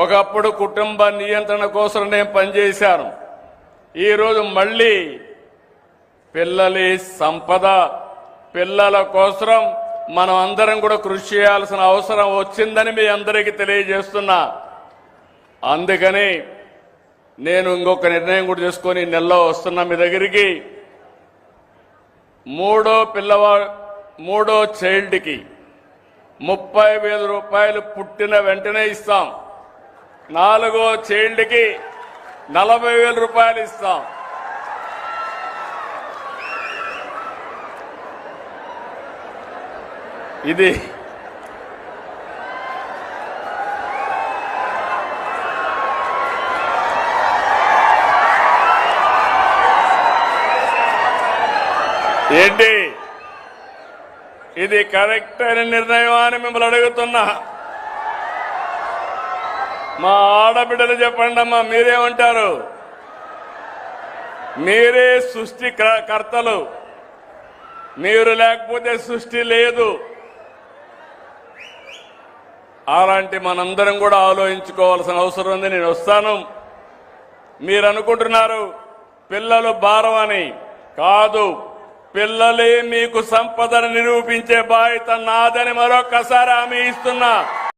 ఒకప్పుడు కుటుంబ నియంత్రణ కోసం నేను పనిచేశాను. ఈరోజు మళ్ళీ పిల్లలి సంపద, పిల్లల కోసం మనం అందరం కూడా కృషి చేయాల్సిన అవసరం వచ్చిందని మీ అందరికీ తెలియజేస్తున్నా. అందుకని నేను ఇంకొక నిర్ణయం కూడా చేసుకొని నెలలో వస్తున్నా మీ దగ్గరికి. మూడో చైల్డ్కి 30,000 రూపాయలు పుట్టిన వెంటనే ఇస్తాం. 4వ చైల్డ్కి 40,000 రూపాయలు ఇస్తాం. ఇది ఏంటి? ఇది కరెక్ట్ అయిన నిర్ణయం అని మిమ్మల్ని అడుగుతున్నా. మా ఆడబిడ్డలు చెప్పండి అమ్మా, మీరేమంటారు? మీరే సృష్టి కర్తలు, మీరు లేకపోతే సృష్టి లేదు. అలాంటి మనందరం కూడా ఆలోచించుకోవాల్సిన అవసరం ఉంది. నేను వస్తాను. మీరు అనుకుంటున్నారు పిల్లలు భారం అని. కాదు, పిల్లలే మీకు సంపదను నిరూపించే బాధ్యత నాదని మరొక్కసారి హామీ ఇస్తున్నా.